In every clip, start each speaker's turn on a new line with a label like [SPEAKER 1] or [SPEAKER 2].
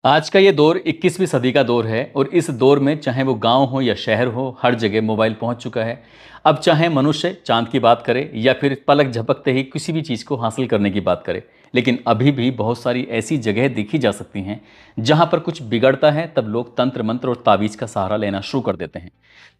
[SPEAKER 1] आज का ये दौर 21वीं सदी का दौर है और इस दौर में चाहे वो गांव हो या शहर हो, हर जगह मोबाइल पहुंच चुका है। अब चाहे मनुष्य चांद की बात करे या फिर पलक झपकते ही किसी भी चीज़ को हासिल करने की बात करे, लेकिन अभी भी बहुत सारी ऐसी जगह देखी जा सकती हैं जहां पर कुछ बिगड़ता है तब लोग तंत्र मंत्र और तावीज़ का सहारा लेना शुरू कर देते हैं।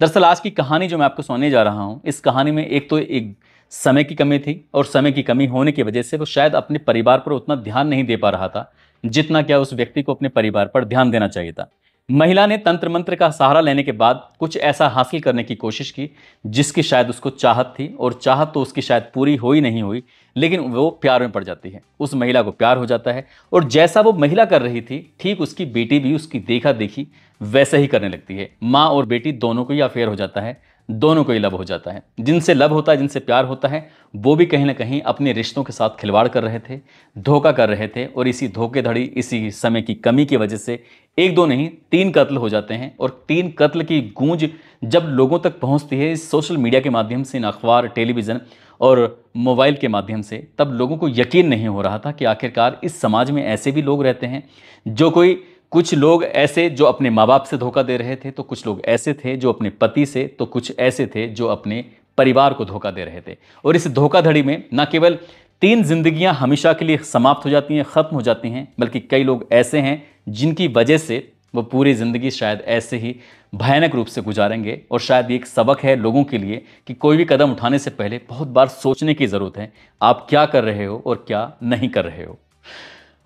[SPEAKER 1] दरअसल आज की कहानी जो मैं आपको सुनाने जा रहा हूँ, इस कहानी में एक समय की कमी थी और समय की कमी होने की वजह से वो शायद अपने परिवार पर उतना ध्यान नहीं दे पा रहा था जितना क्या उस व्यक्ति को अपने परिवार पर ध्यान देना चाहिए था। महिला ने तंत्र मंत्र का सहारा लेने के बाद कुछ ऐसा हासिल करने की कोशिश की जिसकी शायद उसको चाहत थी, और चाहत तो उसकी शायद पूरी हो ही नहीं हुई, लेकिन वो प्यार में पड़ जाती है। उस महिला को प्यार हो जाता है और जैसा वो महिला कर रही थी ठीक उसकी बेटी भी उसकी देखा देखी वैसे ही करने लगती है। माँ और बेटी दोनों को ही अफेयर हो जाता है, दोनों को ही लव हो जाता है। जिनसे लव होता है, जिनसे प्यार होता है, वो भी कहीं ना कहीं अपने रिश्तों के साथ खिलवाड़ कर रहे थे, धोखा कर रहे थे, और इसी धोखेधड़ी, इसी समय की कमी की वजह से एक दो नहीं 3 कत्ल हो जाते हैं। और 3 कत्ल की गूंज जब लोगों तक पहुंचती है इस सोशल मीडिया के माध्यम से, इन अखबार, टेलीविज़न और मोबाइल के माध्यम से, तब लोगों को यकीन नहीं हो रहा था कि आखिरकार इस समाज में ऐसे भी लोग रहते हैं। जो कोई कुछ लोग ऐसे जो अपने माँ बाप से धोखा दे रहे थे, तो कुछ लोग ऐसे थे जो अपने पति से, तो कुछ ऐसे थे जो अपने परिवार को धोखा दे रहे थे। और इस धोखाधड़ी में न केवल 3 जिंदगियां हमेशा के लिए समाप्त हो जाती हैं, ख़त्म हो जाती हैं, बल्कि कई लोग ऐसे हैं जिनकी वजह से वो पूरी ज़िंदगी शायद ऐसे ही भयानक रूप से गुजारेंगे। और शायद ये एक सबक है लोगों के लिए कि कोई भी कदम उठाने से पहले बहुत बार सोचने की ज़रूरत है, आप क्या कर रहे हो और क्या नहीं कर रहे हो।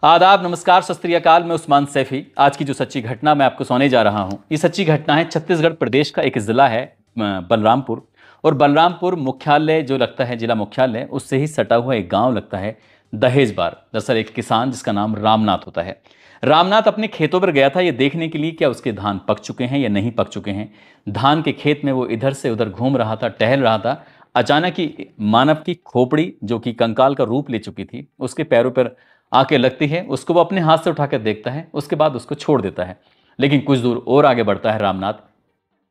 [SPEAKER 1] आदाब, नमस्कार, सत श्री अकाल। मैं उस्मान सैफी। आज की जो सच्ची घटना मैं आपको सुनाने जा रहा हूं, ये सच्ची घटना है छत्तीसगढ़ प्रदेश का एक ज़िला है बलरामपुर। और बलरामपुर मुख्यालय जो लगता है, जिला मुख्यालय, उससे ही सटा हुआ एक गांव लगता है दहेजबार। दरअसल एक किसान जिसका नाम रामनाथ होता है, रामनाथ अपने खेतों पर गया था ये देखने के लिए क्या उसके धान पक चुके हैं या नहीं पक चुके हैं। धान के खेत में वो इधर से उधर घूम रहा था, टहल रहा था। अचानक ही मानव की खोपड़ी, जो कि कंकाल का रूप ले चुकी थी, उसके पैरों पर आके लगती है। उसको वो अपने हाथ से उठाकर देखता है, उसके बाद उसको छोड़ देता है। लेकिन कुछ दूर और आगे बढ़ता है रामनाथ,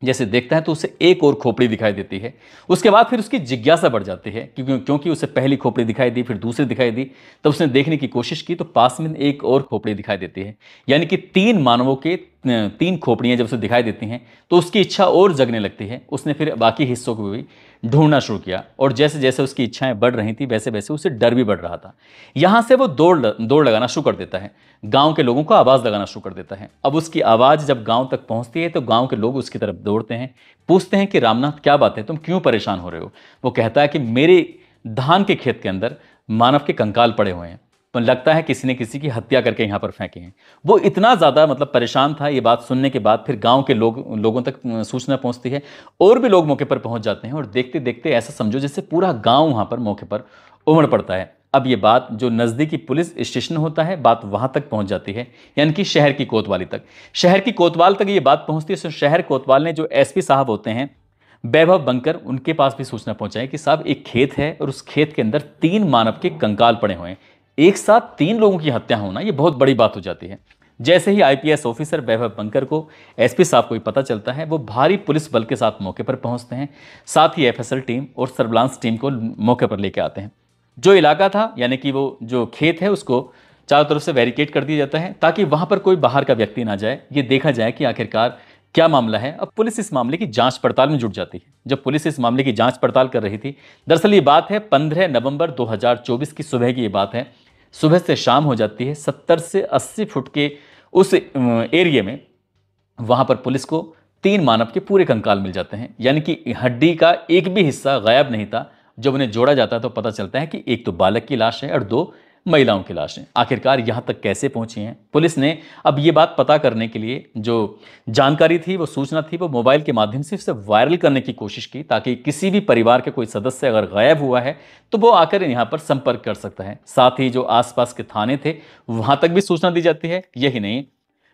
[SPEAKER 1] जैसे देखता है तो उसे एक और खोपड़ी दिखाई देती है। उसके बाद फिर उसकी जिज्ञासा बढ़ जाती है, क्योंकि उसे पहली खोपड़ी दिखाई दी, फिर दूसरी दिखाई दी। तो उसने देखने की कोशिश की तो पास में एक और खोपड़ी दिखाई देती है। यानी कि 3 मानवों के 3 खोपड़ियां जब उसे दिखाई देती हैं तो उसकी इच्छा और जगने लगती है। उसने फिर बाकी हिस्सों को भी ढूंढना शुरू किया, और जैसे जैसे उसकी इच्छाएं बढ़ रही थी वैसे वैसे उसे डर भी बढ़ रहा था। यहां से वो दौड़ लगाना शुरू कर देता है, गांव के लोगों को आवाज़ लगाना शुरू कर देता है। अब उसकी आवाज़ जब गांव तक पहुंचती है तो गांव के लोग उसकी तरफ दौड़ते हैं, पूछते हैं कि रामनाथ क्या बात है, तुम क्यों परेशान हो रहे हो। वो कहता है कि मेरे धान के खेत के अंदर मानव के कंकाल पड़े हुए हैं, तो लगता है किसी ने किसी की हत्या करके यहाँ पर फेंके हैं। वो इतना ज़्यादा परेशान था। ये बात सुनने के बाद फिर गांव के लोगों तक सूचना पहुंचती है, और भी लोग मौके पर पहुंच जाते हैं, और देखते देखते ऐसा समझो जैसे पूरा गांव वहाँ पर मौके पर उमड़ पड़ता है। अब ये बात जो नज़दीकी पुलिस स्टेशन होता है, बात वहाँ तक पहुँच जाती है, यानी कि शहर की कोतवाली तक। शहर की कोतवाल तक ये बात पहुँचती है। तो शहर कोतवाल ने जो एसपी साहब होते हैं, वैभव बंकर, उनके पास भी सूचना पहुंचाई कि साहब एक खेत है और उस खेत के अंदर 3 मानव के कंकाल पड़े हुए हैं। एक साथ 3 लोगों की हत्या होना ये बहुत बड़ी बात हो जाती है। जैसे ही आईपीएस ऑफिसर वैभव बंकर को, एसपी साहब को भी पता चलता है, वो भारी पुलिस बल के साथ मौके पर पहुंचते हैं। साथ ही एफएसएल टीम और सर्विलांस टीम को मौके पर लेकर आते हैं। जो इलाका था, यानी कि वो जो खेत है, उसको चारों तरफ से बैरिकेड कर दिया जाता है ताकि वहां पर कोई बाहर का व्यक्ति ना जाए। ये देखा जाए कि आखिरकार क्या मामला है। अब पुलिस इस मामले की जांच पड़ताल में जुट जाती है। जब पुलिस इस मामले की जांच पड़ताल कर रही थी, दरअसल ये बात है 15 नवंबर 2024 की सुबह की ये बात है। सुबह से शाम हो जाती है। 70 से 80 फुट के उस एरिया में वहां पर पुलिस को 3 मानव के पूरे कंकाल मिल जाते हैं, यानी कि हड्डी का एक भी हिस्सा गायब नहीं था। जब उन्हें जोड़ा जाता है तो पता चलता है कि एक तो बालक की लाश है और 2 महिलाओं की लाश है। आखिरकार यहां तक कैसे पहुंची हैं पुलिस ने, अब ये बात पता करने के लिए जो जानकारी थी, वो सूचना थी, वो मोबाइल के माध्यम से उसे वायरल करने की कोशिश की, ताकि किसी भी परिवार के कोई सदस्य अगर गायब हुआ है तो वो आकर यहाँ पर संपर्क कर सकता है। साथ ही जो आसपास के थाने थे वहां तक भी सूचना दी जाती है। यही नहीं,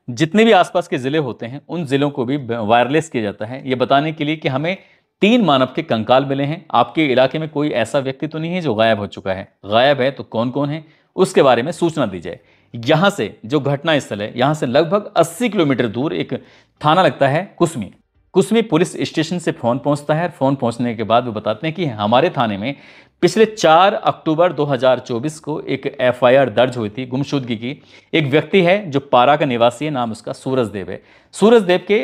[SPEAKER 1] जितने भी आसपास के जिले होते हैं उन जिलों को भी वायरलेस किया जाता है, ये बताने के लिए कि हमें 3 मानव के कंकाल मिले हैं। आपके इलाके में कोई ऐसा व्यक्ति तो नहीं है जो गायब हो चुका है, गायब है तो कौन कौन है उसके बारे में सूचना दी जाए। यहां से जो घटना स्थल है, यहां से लगभग 80 किलोमीटर दूर एक थाना लगता है कुसमी। कुसमी पुलिस स्टेशन से फोन पहुंचता है। फोन पहुंचने के बाद वो बताते हैं कि हमारे थाने में पिछले 4 अक्टूबर 2024 को एक एफआईआर दर्ज हुई थी गुमशुदगी की। एक व्यक्ति है जो पारा का निवासी है, नाम उसका सूरजदेव है। सूरजदेव के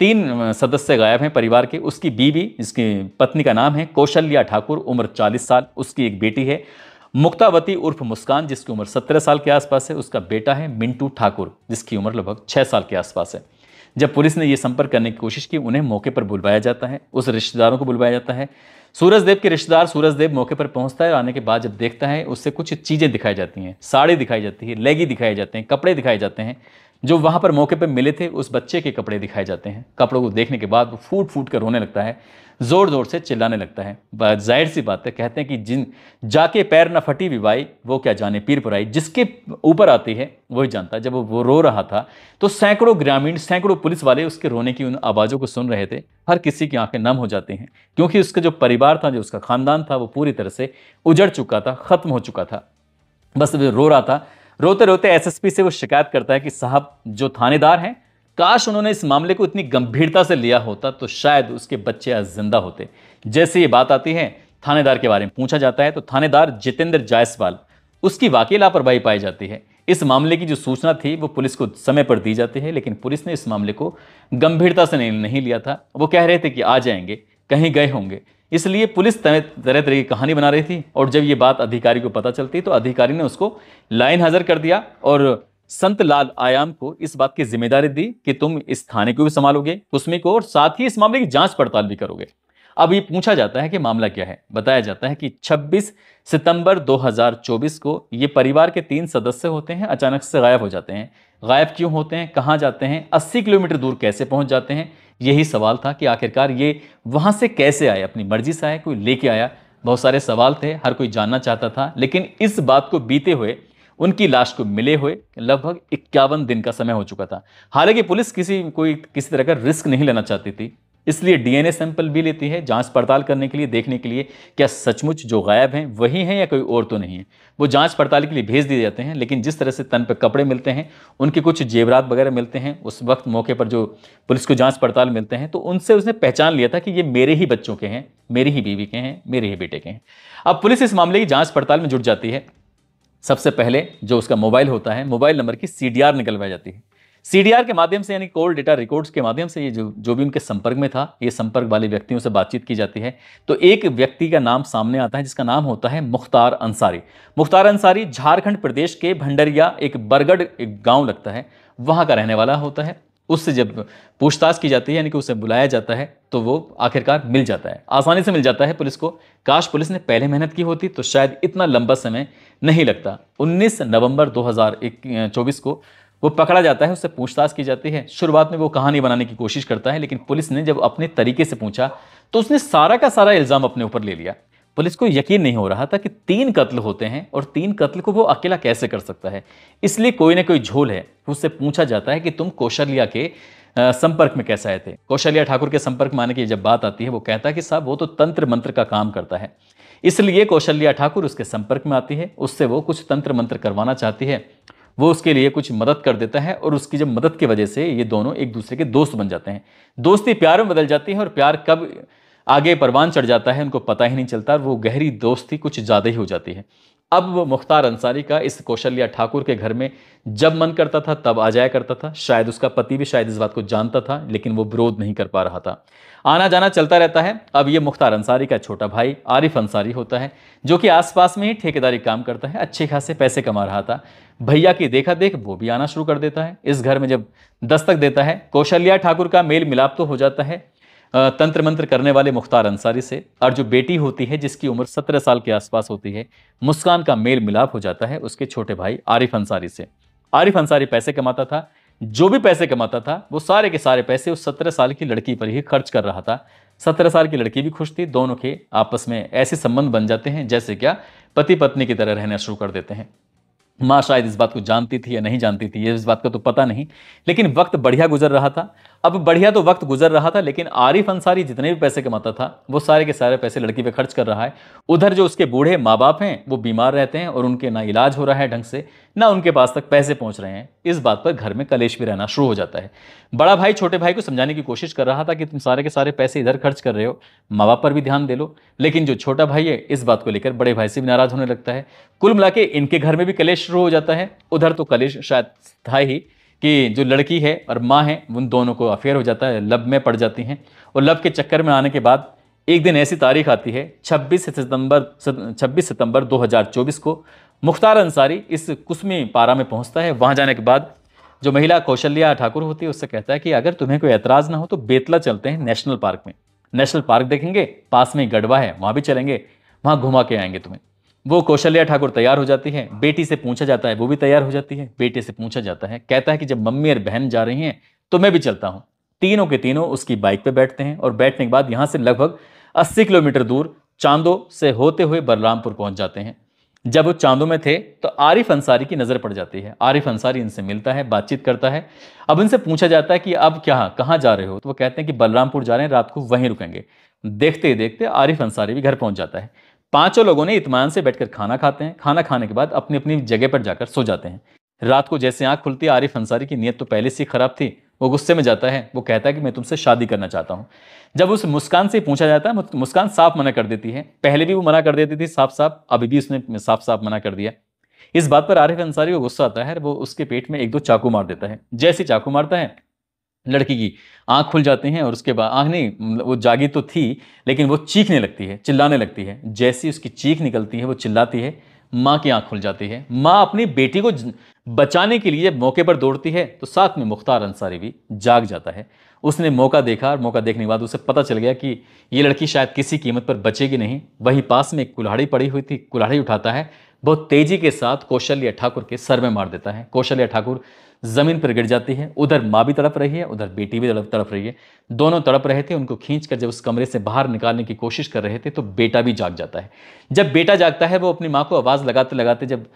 [SPEAKER 1] 3 सदस्य गायब हैं परिवार के। उसकी बीवी, जिसकी पत्नी का नाम है कौशल्या ठाकुर, उम्र 40 साल। उसकी एक बेटी है मुक्तावती उर्फ मुस्कान, जिसकी उम्र 17 साल के आसपास है। उसका बेटा है मिंटू ठाकुर, जिसकी उम्र लगभग 6 साल के आसपास है। जब पुलिस ने यह संपर्क करने की कोशिश की, उन्हें मौके पर बुलवाया जाता है, उस रिश्तेदारों को बुलवाया जाता है। सूरजदेव के रिश्तेदार सूरजदेव मौके पर पहुंचता है और आने के बाद जब देखता है, उससे कुछ चीज़ें दिखाई जाती हैं, साड़ी दिखाई जाती है, लेगी दिखाए जाते हैं, कपड़े दिखाए जाते हैं। जो वहाँ पर मौके पर मिले थे उस बच्चे के कपड़े दिखाए जाते हैं। कपड़ों को देखने के बाद वो फूट फूट कर रोने लगता है, ज़ोर ज़ोर से चिल्लाने लगता है। जाहिर सी बात है, कहते हैं कि जिन जाके पैर न फटी विवाई, वो क्या जाने पीर पुराई। जिसके ऊपर आती है वही जानता है। जब वो रो रहा था तो सैकड़ों ग्रामीण, सैकड़ों पुलिस वाले उसके रोने की उन आवाज़ों को सुन रहे थे। हर किसी की आंखें नम हो जाती हैं, क्योंकि उसका जो परिवार था, जो उसका खानदान था, वो पूरी तरह से उजड़ चुका था, ख़त्म हो चुका था। बस वो रो रहा था। रोते रोते एसएसपी से वो शिकायत करता है कि साहब, जो थानेदार हैं, काश उन्होंने इस मामले को इतनी गंभीरता से लिया होता तो शायद उसके बच्चे आज जिंदा होते। जैसे ये बात आती है, थानेदार के बारे में पूछा जाता है तो थानेदार जितेंद्र जायसवाल, उसकी वाकई लापरवाही पाई जाती है। इस मामले की जो सूचना थी वो पुलिस को समय पर दी जाती है, लेकिन पुलिस ने इस मामले को गंभीरता से नहीं लिया था। वो कह रहे थे कि आ जाएंगे, कहीं गए होंगे। इसलिए पुलिस तरह तरह की कहानी बना रही थी। और जब ये बात अधिकारी को पता चलती तो अधिकारी ने उसको लाइन हाजिर कर दिया और संत लाल आयाम को इस बात की जिम्मेदारी दी कि तुम इस थाने को भी संभालोगे, कुसमी को, और साथ ही इस मामले की जांच पड़ताल भी करोगे। अब ये पूछा जाता है कि मामला क्या है। बताया जाता है कि 26 सितंबर 2024 को ये परिवार के 3 सदस्य होते हैं, अचानक से गायब हो जाते हैं। गायब क्यों होते हैं, कहाँ जाते हैं, 80 किलोमीटर दूर कैसे पहुंच जाते हैं, यही सवाल था कि आखिरकार ये वहां से कैसे आए, अपनी मर्जी से आए, कोई लेके आया। बहुत सारे सवाल थे, हर कोई जानना चाहता था। लेकिन इस बात को बीते हुए, उनकी लाश को मिले हुए लगभग 51 दिन का समय हो चुका था। हालांकि पुलिस किसी तरह का रिस्क नहीं लेना चाहती थी, इसलिए डीएनए सैंपल भी लेती है जांच पड़ताल करने के लिए, देखने के लिए क्या सचमुच जो गायब हैं वही हैं या कोई और तो नहीं है। वो जांच पड़ताल के लिए भेज दिए जाते हैं। लेकिन जिस तरह से तन पे कपड़े मिलते हैं, उनके कुछ जेवरात वगैरह मिलते हैं, उस वक्त मौके पर जो पुलिस को जांच पड़ताल मिलते हैं, तो उनसे उसने पहचान लिया था कि ये मेरे ही बच्चों के हैं, मेरी ही बीवी के हैं, मेरे ही बेटे के हैं। अब पुलिस इस मामले की जांच पड़ताल में जुट जाती है। सबसे पहले जो उसका मोबाइल होता है, मोबाइल नंबर की सीडीआर निकलवाई जाती है। सीडीआर के माध्यम से, यानी कॉल डेटा रिकॉर्ड्स के माध्यम से, ये जो भी उनके संपर्क में था, ये संपर्क वाले व्यक्तियों से बातचीत की जाती है। तो एक व्यक्ति का नाम सामने आता है जिसका नाम होता है मुख्तार अंसारी। मुख्तार अंसारी झारखंड प्रदेश के भंडरिया, एक बरगढ़ एक गांव लगता है, वहां का रहने वाला होता है। उससे जब पूछताछ की जाती है, यानी कि उसे बुलाया जाता है, तो वो आखिरकार मिल जाता है, आसानी से मिल जाता है पुलिस को। काश पुलिस ने पहले मेहनत की होती तो शायद इतना लंबा समय नहीं लगता। 19 नवंबर 2024 को वो पकड़ा जाता है, उससे पूछताछ की जाती है। शुरुआत में वो कहानी बनाने की कोशिश करता है, लेकिन पुलिस ने जब अपने तरीके से पूछा तो उसने सारा का सारा इल्ज़ाम अपने ऊपर ले लिया। पुलिस को यकीन नहीं हो रहा था कि 3 कत्ल होते हैं और 3 कत्ल को वो अकेला कैसे कर सकता है। इसलिए कोई ना कोई झोल है। उससे पूछा जाता है कि तुम कौशल्या के संपर्क में कैसे आए थे। कौशल्या ठाकुर के संपर्क में आने की जब बात आती है, वो कहता है कि साहब वो तो तंत्र मंत्र का काम करता है। इसलिए कौशल्या ठाकुर उसके संपर्क में आती है, उससे वो कुछ तंत्र मंत्र करवाना चाहती है। वो उसके लिए कुछ मदद कर देता है और उसकी जब मदद की वजह से ये दोनों एक दूसरे के दोस्त बन जाते हैं। दोस्ती प्यार में बदल जाती है और प्यार कब आगे परवान चढ़ जाता है उनको पता ही नहीं चलता। वो गहरी दोस्ती कुछ ज़्यादा ही हो जाती है। अब वो मुख्तार अंसारी का इस कौशल्या ठाकुर के घर में जब मन करता था तब आ जाया करता था। शायद उसका पति भी शायद इस बात को जानता था, लेकिन वो विरोध नहीं कर पा रहा था। आना जाना चलता रहता है। अब ये मुख्तार अंसारी का छोटा भाई आरिफ अंसारी होता है, जो कि आसपास में ही ठेकेदारी काम करता है, अच्छे खासे पैसे कमा रहा था। भैया की देखा देख वो भी आना शुरू कर देता है। इस घर में जब दस्तक देता है, कौशल्या ठाकुर का मेल मिलाप तो हो जाता है तंत्र मंत्र करने वाले मुख्तार अंसारी से, और जो बेटी होती है जिसकी उम्र 17 साल के आसपास होती है, मुस्कान का मेल मिलाप हो जाता है उसके छोटे भाई आरिफ अंसारी से। आरिफ अंसारी पैसे कमाता था, जो भी पैसे कमाता था वो सारे के सारे पैसे उस 17 साल की लड़की पर ही खर्च कर रहा था। 17 साल की लड़की भी खुश थी। दोनों के आपस में ऐसे संबंध बन जाते हैं जैसे क्या पति पत्नी की तरह रहना शुरू कर देते हैं। माँ शायद इस बात को जानती थी या नहीं जानती थी, ये इस बात का तो पता नहीं, लेकिन वक्त बढ़िया गुजर रहा था। अब बढ़िया तो वक्त गुजर रहा था, लेकिन आरिफ अंसारी जितने भी पैसे कमाता था वो सारे के सारे पैसे लड़की पे खर्च कर रहा है। उधर जो उसके बूढ़े माँ बाप हैं वो बीमार रहते हैं और उनके ना इलाज हो रहा है ढंग से, ना उनके पास तक पैसे पहुंच रहे हैं। इस बात पर घर में कलेश भी रहना शुरू हो जाता है। बड़ा भाई छोटे भाई को समझाने की कोशिश कर रहा था कि तुम सारे के सारे पैसे इधर खर्च कर रहे हो, माँ बाप पर भी ध्यान दे लो। लेकिन जो छोटा भाई है इस बात को लेकर बड़े भाई से भी नाराज होने लगता है। कुल मिला के इनके घर में भी कलेश शुरू हो जाता है। उधर तो कलेश शायद था ही कि जो लड़की है और माँ है उन दोनों को अफेयर हो जाता है, लब में पड़ जाती हैं। और लब के चक्कर में आने के बाद एक दिन ऐसी तारीख आती है 26 सितंबर 2024 को मुख्तार अंसारी इस कुसमी पारा में पहुंचता है। वहां जाने के बाद जो महिला कौशल्या ठाकुर होती है उससे कहता है कि अगर तुम्हें कोई एतराज़ ना हो तो बेतला चलते हैं नेशनल पार्क में, नेशनल पार्क देखेंगे, पास में ही गढ़वा है वहाँ भी चलेंगे, वहाँ घुमा के आएंगे तुम्हें। वो कौशल्या ठाकुर तैयार हो जाती है, बेटी से पूछा जाता है, वो भी तैयार हो जाती है। बेटे से पूछा जाता है, कहता है कि जब मम्मी और बहन जा रही हैं तो मैं भी चलता हूँ। तीनों के तीनों उसकी बाइक पे बैठते हैं और बैठने के बाद यहाँ से लगभग 80 किलोमीटर दूर चांदो से होते हुए बलरामपुर पहुंच जाते हैं। जब वो चांदो में थे तो आरिफ अंसारी की नज़र पड़ जाती है। आरिफ अंसारी इनसे मिलता है, बातचीत करता है। अब इनसे पूछा जाता है कि अब क्या कहाँ जा रहे हो, तो वो कहते हैं कि बलरामपुर जा रहे हैं, रात को वहीं रुकेंगे। देखते ही देखते आरिफ अंसारी भी घर पहुंच जाता है। पांचों लोगों ने इत्मीनान से बैठकर खाना खाते हैं। खाना खाने के बाद अपनी अपनी जगह पर जाकर सो जाते हैं। रात को जैसे आंख खुलती है, आरिफ अंसारी की नीयत तो पहले से ही खराब थी। वो गुस्से में जाता है, वो कहता है कि मैं तुमसे शादी करना चाहता हूँ। जब उस मुस्कान से पूछा जाता है, मुस्कान साफ मना कर देती है। पहले भी वो मना कर देती थी साफ साफ, अभी भी उसने साफ साफ मना कर दिया। इस बात पर आरिफ अंसारी को गुस्सा आता है, वो उसके पेट में एक दो चाकू मार देता है। जैसे चाकू मारता है लड़की की आंख खुल जाती हैं और उसके बाद आंख नहीं, वो जागी तो थी लेकिन वो चीखने लगती है, चिल्लाने लगती है। जैसी उसकी चीख निकलती है, वो चिल्लाती है, माँ की आंख खुल जाती है। माँ अपनी बेटी को बचाने के लिए जब मौके पर दौड़ती है तो साथ में मुख्तार अंसारी भी जाग जाता है। उसने मौका देखा और मौका देखने के बाद उसे पता चल गया कि ये लड़की शायद किसी कीमत पर बचेगी नहीं। वहीं पास में एक कुल्हाड़ी पड़ी हुई थी, कुल्हाड़ी उठाता है, बहुत तेजी के साथ कौशल्या ठाकुर के सर में मार देता है। कौशल्या ठाकुर जमीन पर गिर जाती है। उधर माँ भी तड़प रही है, उधर बेटी भी तड़प रही है। दोनों तड़प रहे थे। उनको खींचकर जब उस कमरे से बाहर निकालने की कोशिश कर रहे थे तो बेटा भी जाग जाता है। जब बेटा जागता है वो अपनी माँ को आवाज़ लगाते लगाते जब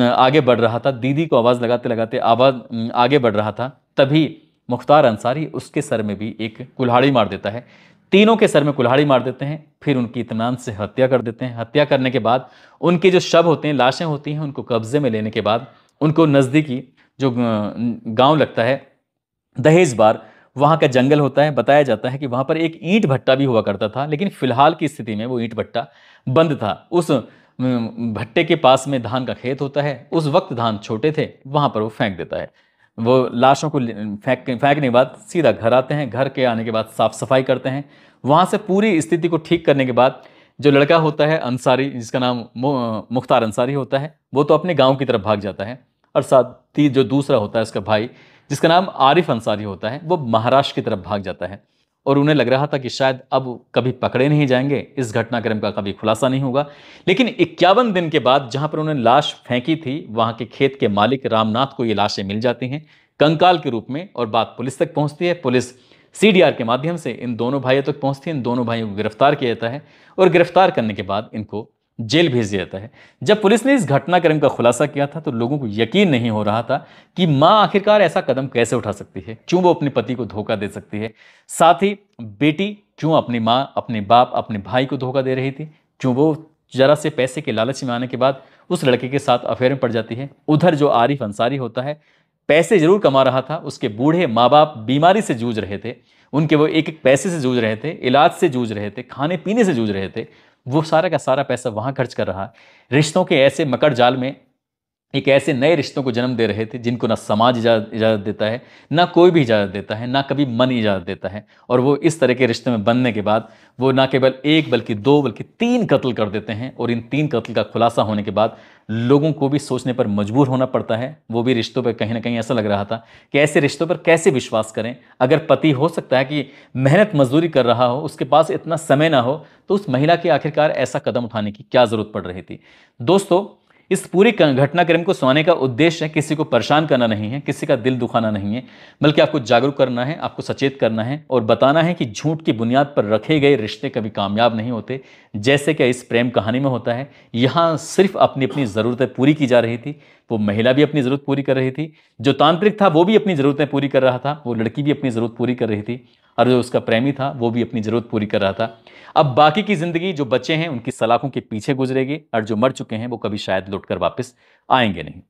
[SPEAKER 1] आगे बढ़ रहा था, दीदी को आवाज़ लगाते लगाते आवाज़ आगे बढ़ रहा था, तभी मुख्तार अंसारी उसके सर में भी एक कुल्हाड़ी मार देता है। तीनों के सर में कुल्हाड़ी मार देते हैं, फिर उनकी इत्मीनान से हत्या कर देते हैं। हत्या करने के बाद उनके जो शव होते हैं, लाशें होती हैं, उनको कब्जे में लेने के बाद उनको नज़दीकी जो गांव लगता है दहेज बार, वहाँ का जंगल होता है। बताया जाता है कि वहाँ पर एक ईंट भट्टा भी हुआ करता था, लेकिन फिलहाल की स्थिति में वो ईंट भट्टा बंद था। उस भट्टे के पास में धान का खेत होता है। उस वक्त धान छोटे थे, वहाँ पर वो फेंक देता है। वो लाशों को फेंकने के बाद सीधा घर आते हैं। घर के आने के बाद साफ़ सफाई करते हैं। वहाँ से पूरी स्थिति को ठीक करने के बाद जो लड़का होता है अंसारी, जिसका नाम मुख्तार अंसारी होता है, वो तो अपने गाँव की तरफ भाग जाता है। और साथ ही जो दूसरा होता है उसका भाई, जिसका नाम आरिफ अंसारी होता है, वो महाराष्ट्र की तरफ भाग जाता है। और उन्हें लग रहा था कि शायद अब कभी पकड़े नहीं जाएंगे, इस घटनाक्रम का कभी खुलासा नहीं होगा। लेकिन 51 दिन के बाद जहां पर उन्होंने लाश फेंकी थी, वहां के खेत के मालिक रामनाथ को ये लाशें मिल जाती हैं कंकाल के रूप में। और बात पुलिस तक पहुंचती है। पुलिस CDR के माध्यम से इन दोनों भाइयों तक पहुंचती है। इन दोनों भाइयों को गिरफ्तार किया जाता है और गिरफ्तार करने के बाद इनको जेल भेज दिया जाता है। जब पुलिस ने इस घटनाक्रम का खुलासा किया था तो लोगों को यकीन नहीं हो रहा था कि माँ आखिरकार ऐसा कदम कैसे उठा सकती है, क्यों वो अपने पति को धोखा दे सकती है, साथ ही बेटी क्यों अपनी माँ, अपने बाप, अपने भाई को धोखा दे रही थी, क्यों वो जरा से पैसे के लालच में आने के बाद उस लड़के के साथ अफेयर में पड़ जाती है। उधर जो आरिफ अंसारी होता है पैसे जरूर कमा रहा था, उसके बूढ़े माँ बाप बीमारी से जूझ रहे थे, उनके वो एक एक पैसे से जूझ रहे थे, इलाज से जूझ रहे थे, खाने पीने से जूझ रहे थे। वो सारा का सारा पैसा वहां खर्च कर रहा है। रिश्तों के ऐसे मकड़ जाल में एक ऐसे नए रिश्तों को जन्म दे रहे थे जिनको ना समाज इजाज़त देता है, ना कोई भी इजाज़त देता है, ना कभी मन इजाज़त देता है। और वो इस तरह के रिश्ते में बनने के बाद वो ना केवल एक बल्कि दो बल्कि 3 कत्ल कर देते हैं। और इन 3 कत्ल का खुलासा होने के बाद लोगों को भी सोचने पर मजबूर होना पड़ता है। वो भी रिश्तों पर कहीं ना कहीं ऐसा लग रहा था कि ऐसे रिश्तों पर कैसे विश्वास करें। अगर पति हो सकता है कि मेहनत मजदूरी कर रहा हो, उसके पास इतना समय ना हो, तो उस महिला के आखिरकार ऐसा कदम उठाने की क्या ज़रूरत पड़ रही थी। दोस्तों, इस पूरी घटनाक्रम को सुनाने का उद्देश्य किसी को परेशान करना नहीं है, किसी का दिल दुखाना नहीं है, बल्कि आपको जागरूक करना है, आपको सचेत करना है और बताना है कि झूठ की बुनियाद पर रखे गए रिश्ते कभी कामयाब नहीं होते। जैसे कि इस प्रेम कहानी में होता है, यहाँ सिर्फ अपनी अपनी ज़रूरतें पूरी की जा रही थी, वो महिला भी अपनी ज़रूरत पूरी कर रही थी, जो तांत्रिक था वो भी अपनी ज़रूरतें पूरी कर रहा था, वो लड़की भी अपनी ज़रूरत पूरी कर रही थी, और जो उसका प्रेमी था वो भी अपनी ज़रूरत पूरी कर रहा था। अब बाकी की ज़िंदगी जो बच्चे हैं उनकी सलाखों के पीछे गुजरेगी, और जो मर चुके हैं वो कभी शायद लौट कर वापस आएंगे नहीं।